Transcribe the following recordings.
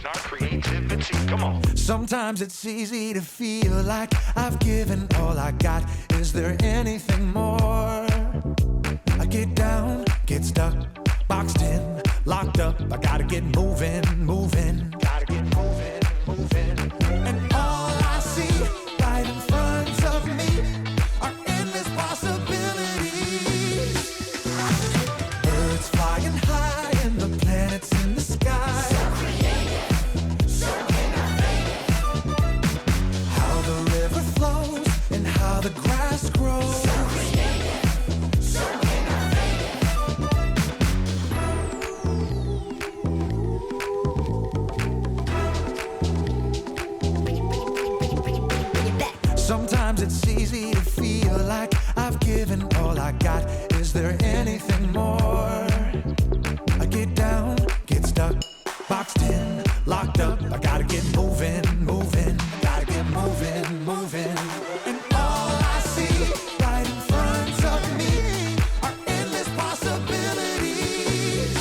and our creativity. Come on. Sometimes it's easy to feel like I've given all I got. Is there anything more? I get down, get stuck, boxed in, locked up. I gotta get moving, moving. Gotta get moving, moving. And all I see right in front of me are endless possibilities. Birds flying high and the planets in the sky. So creative, so innovative. How the river flows and how the grass grows. So creative, so innovative. Sometimes it's easy to feel like I've given all I got. Is there anything more? I get down, get stuck, boxed in, locked up. I gotta get moving, moving. Gotta get moving, moving. And all I see right in front of me are endless possibilities.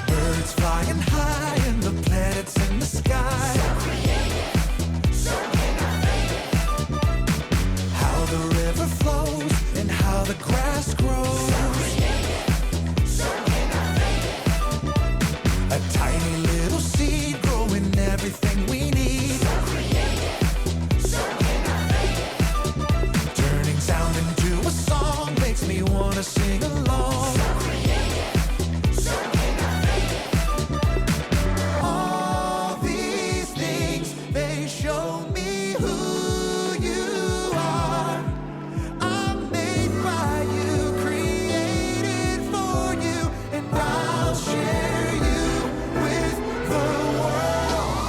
Birds flying high and the planets in the sky. So creative, so innovative. How the river flows and how the grass grows. So creative, so innovative. A tiny little seed growing everything we need. So creative, so innovative. Turning sound into a song makes me wanna sing along. So creative, so innovative. All these things, they show me who you are. I'm made by you, created for you, and I'll share you with the world.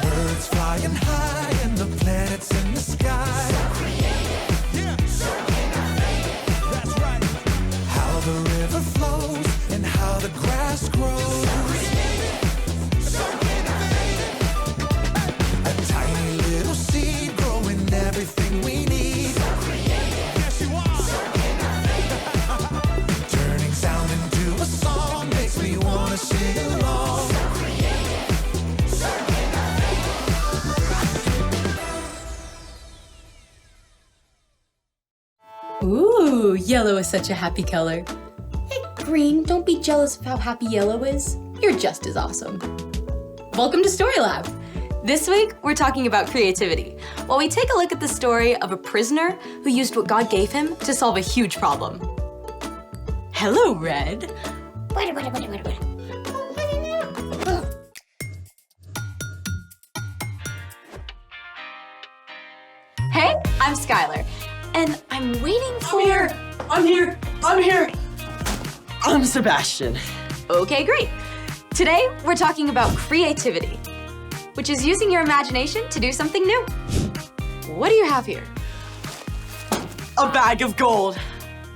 Birds flying high and the planets in the sky. So creative, so innovative. That's right. How the river flows and how the grass grows. So innovative. A tiny little seed growing everything we need. So creative, Yes, you are. so innovative. Turning sound into a song makes me wanna sing along. So creative, so Ooh, yellow is such a happy color. Hey, green, don't be jealous of how happy yellow is. You're just as awesome. Welcome to Story Lab. This week, we're talking about creativity, while we take a look at the story of a prisoner who used what God gave him to solve a huge problem. Hello, Red. Wait. Hey, I'm Skylar, and I'm waiting for... I'm here. I'm Sebastian. Okay, great. Today, we're talking about creativity, which is using your imagination to do something new. What do you have here? A bag of gold.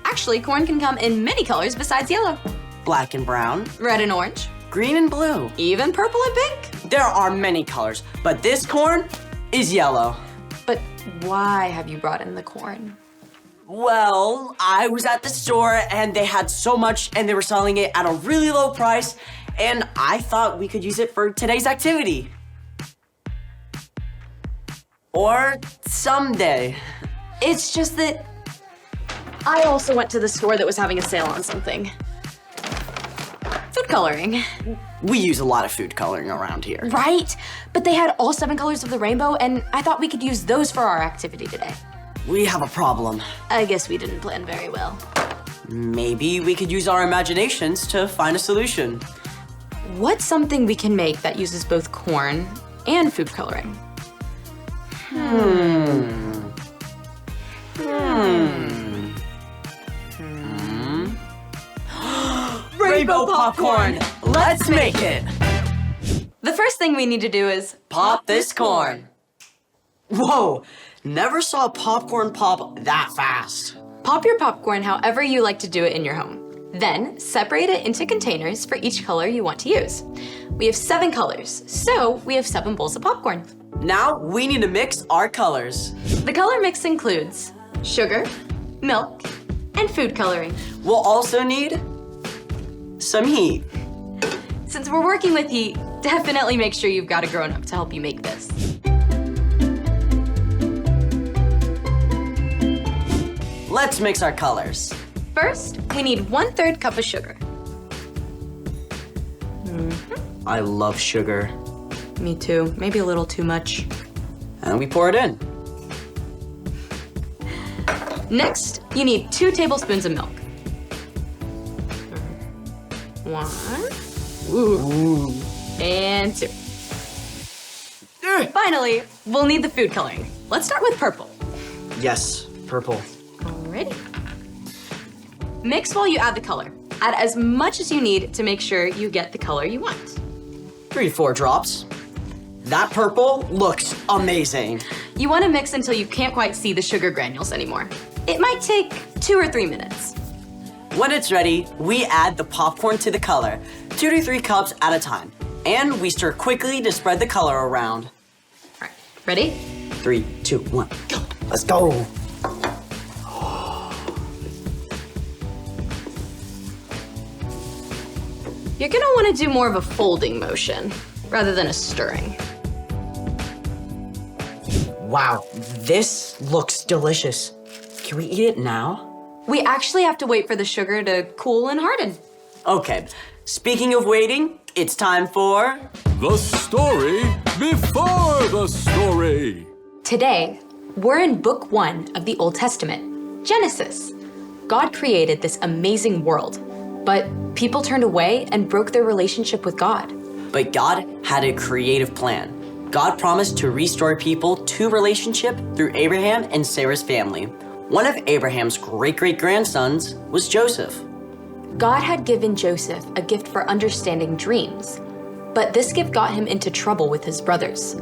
Actually, corn can come in many colors besides yellow. Black and brown. Red and orange, Green and blue. even purple and pink. There are many colors, but this corn is yellow. But why have you brought in the corn? Well, I was at the store and they had so much and they were selling it at a really low price, and I thought we could use it for today's activity. Or someday. It's just that I also went to the store that was having a sale on something. Food coloring. We use a lot of food coloring around here. Right? But they had all 7 colors of the rainbow, and I thought we could use those for our activity today. We have a problem. I guess we didn't plan very well. Maybe we could use our imaginations to find a solution. What's something we can make that uses both corn and food coloring? Rainbow popcorn! Let's make it! The first thing we need to do is Pop this corn. Whoa, never saw popcorn pop that fast. pop your popcorn however you like to do it in your home. Then separate it into containers for each color you want to use. We have 7 colors, so we have 7 bowls of popcorn. Now we need to mix our colors. The color mix includes sugar, milk, and food coloring. We'll also need some heat. since we're working with heat, definitely make sure you've got a grown-up to help you make this. Let's mix our colors. First, we need 1/3 cup of sugar. I love sugar. Me too, maybe a little too much. And we pour it in. Next, you need 2 tablespoons of milk. 1. Ooh. And 2. Finally, we'll need the food coloring. Let's start with purple. Yes, purple. Alrighty. Mix while you add the color. Add as much as you need to make sure you get the color you want. 3 to 4 drops. That purple looks amazing. You want to mix until you can't quite see the sugar granules anymore. It might take 2 or 3 minutes. When it's ready, we add the popcorn to the color, 2 to 3 cups at a time. And we stir quickly to spread the color around. All right, ready? 3, 2, 1, go. Let's go. You're gonna want to do more of a folding motion rather than a stirring. Wow, this looks delicious. Can we eat it now? We actually have to wait for the sugar to cool and harden. Okay, speaking of waiting, it's time for... The story before the story. Today, we're in book 1 of the Old Testament, Genesis. God created this amazing world, but people turned away and broke their relationship with God. But God had a creative plan. God promised to restore people to relationship through Abraham and Sarah's family. One of Abraham's great-great-grandsons was Joseph. God had given Joseph a gift for understanding dreams, but this gift got him into trouble with his brothers.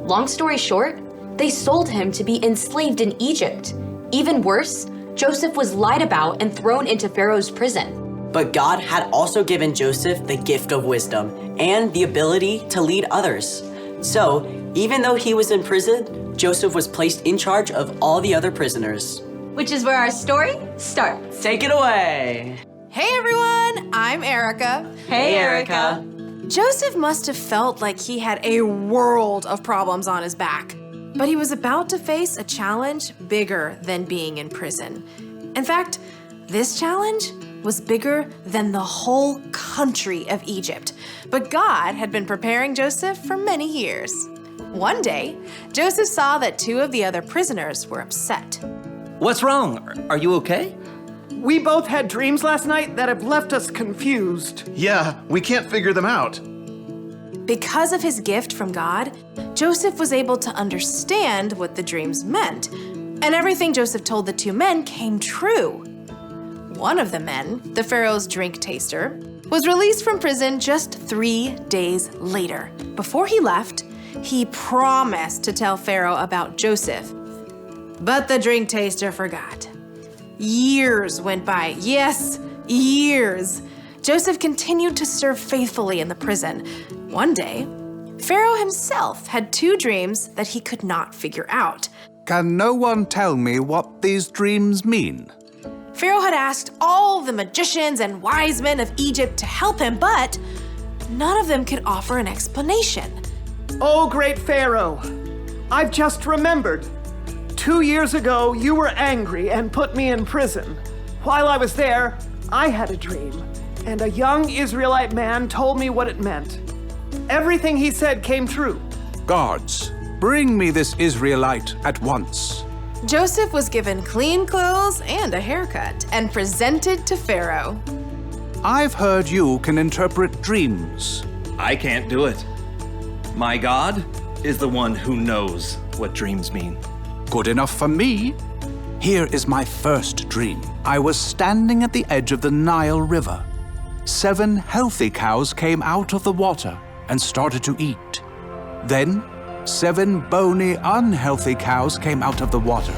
Long story short, they sold him to be enslaved in Egypt. Even worse, Joseph was lied about and thrown into Pharaoh's prison. But God had also given Joseph the gift of wisdom and the ability to lead others. So, even though he was in prison, Joseph was placed in charge of all the other prisoners. Which is where our story starts. Take it away. Hey everyone, I'm Erica. Hey, Erica. Joseph must have felt like he had a world of problems on his back, but he was about to face a challenge bigger than being in prison. In fact, this challenge was bigger than the whole country of Egypt, but God had been preparing Joseph for many years. One day, Joseph saw that 2 of the other prisoners were upset. What's wrong? Are you okay? We both had dreams last night that have left us confused. Yeah, we can't figure them out. Because of his gift from God, Joseph was able to understand what the dreams meant, and everything Joseph told the 2 men came true. One of the men, the Pharaoh's drink taster, was released from prison just 3 days later. Before he left, he promised to tell Pharaoh about Joseph. But the drink taster forgot. Years went by. Yes, years. Joseph continued to serve faithfully in the prison. One day, Pharaoh himself had 2 dreams that he could not figure out. Can no one tell me what these dreams mean? Pharaoh had asked all the magicians and wise men of Egypt to help him, but none of them could offer an explanation. Oh, great Pharaoh, I've just remembered. 2 years ago, you were angry and put me in prison. While I was there, I had a dream, and a young Israelite man told me what it meant. Everything he said came true. Guards, bring me this Israelite at once. Joseph was given clean clothes and a haircut and presented to Pharaoh. I've heard you can interpret dreams. I can't do it. My God is the one who knows what dreams mean. Good enough for me. Here is my first dream. I was standing at the edge of the Nile River. 7 healthy cows came out of the water and started to eat. Then 7 bony, unhealthy cows came out of the water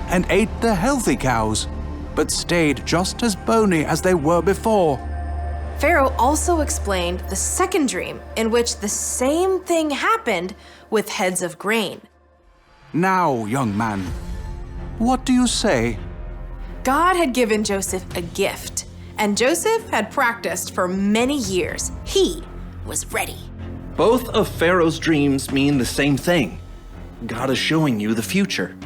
and ate the healthy cows, but stayed just as bony as they were before. Pharaoh also explained the second dream, in which the same thing happened with heads of grain. Now, young man, what do you say? God had given Joseph a gift, and Joseph had practiced for many years. He was ready. Both of Pharaoh's dreams mean the same thing. God is showing you the future.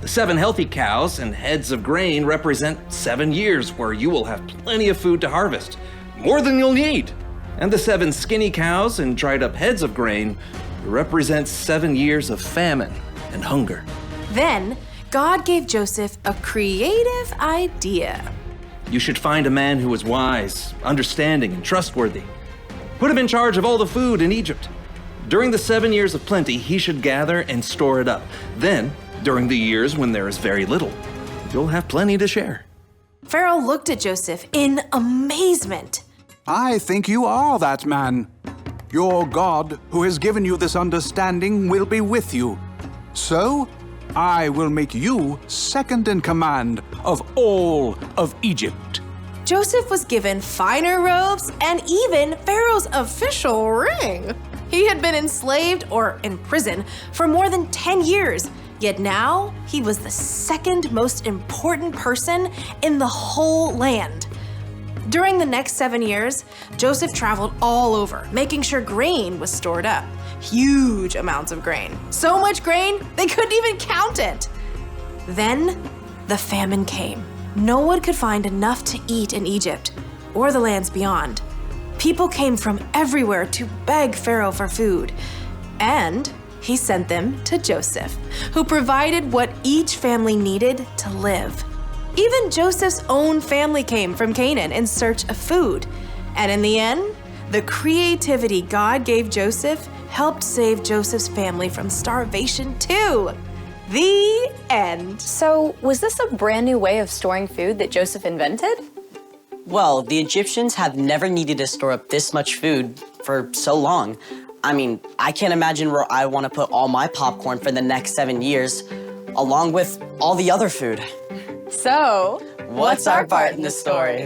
The 7 healthy cows and heads of grain represent 7 years where you will have plenty of food to harvest, more than you'll need. And the 7 skinny cows and dried up heads of grain represent 7 years of famine and hunger. Then, God gave Joseph a creative idea. You should find a man who is wise, understanding, and trustworthy. Put him in charge of all the food in Egypt. During the 7 years of plenty, he should gather and store it up. Then, during the years when there is very little, you'll have plenty to share. Pharaoh looked at Joseph in amazement. I think you are that man. Your God, who has given you this understanding, will be with you. So, I will make you second in command of all of Egypt. Joseph was given finer robes and even Pharaoh's official ring. He had been enslaved or in prison for more than 10 years, yet now he was the second most important person in the whole land. During the next 7 years, Joseph traveled all over, making sure grain was stored up. Huge amounts of grain. So much grain, they couldn't even count it. Then, the famine came. No one could find enough to eat in Egypt or the lands beyond. People came from everywhere to beg Pharaoh for food. And he sent them to Joseph, who provided what each family needed to live. Even Joseph's own family came from Canaan in search of food. And in the end, the creativity God gave Joseph helped save Joseph's family from starvation too. The end. So, was this a brand new way of storing food that Joseph invented? Well, the Egyptians have never needed to store up this much food for so long. I mean, I can't imagine where I want to put all my popcorn for the next 7 years, along with all the other food. So, What's our part in the story?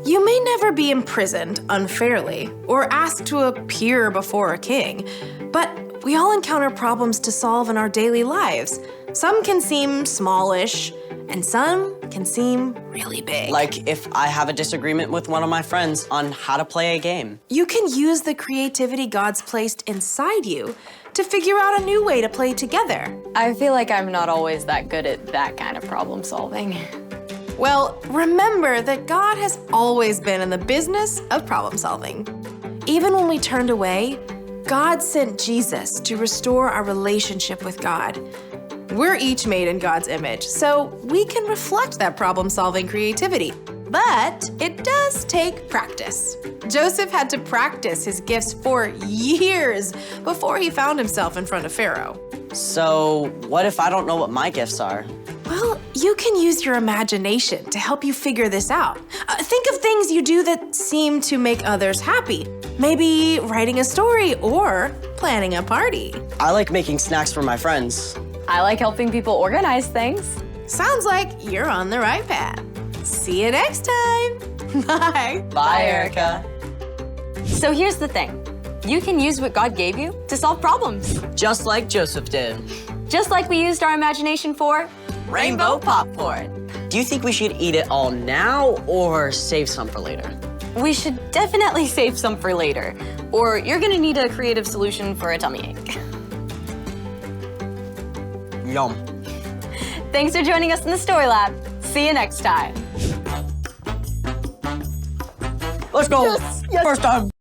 You may never be imprisoned unfairly or asked to appear before a king, but we all encounter problems to solve in our daily lives. Some can seem smallish, and some can seem really big. Like if I have a disagreement with one of my friends on how to play a game. You can use the creativity God's placed inside you to figure out a new way to play together. I feel like I'm not always that good at that kind of problem solving. Well, remember that God has always been in the business of problem solving. Even when we turned away, God sent Jesus to restore our relationship with God. We're each made in God's image, so we can reflect that problem-solving creativity. But it does take practice. Joseph had to practice his gifts for years before he found himself in front of Pharaoh. So, what if I don't know what my gifts are? Well, you can use your imagination to help you figure this out. Think of things you do that seem to make others happy. Maybe writing a story or planning a party. I like making snacks for my friends. I like helping people organize things. Sounds like you're on the right path. See you next time. Bye. Bye, Erica. So here's the thing. You can use what God gave you to solve problems. Just like Joseph did. Just like we used our imagination for Rainbow popcorn. Do you think we should eat it all now or save some for later? We should definitely save some for later, or you're gonna need a creative solution for a tummy ache. Yum. Thanks for joining us in the Story Lab. See you next time. Let's go. Yes. First time.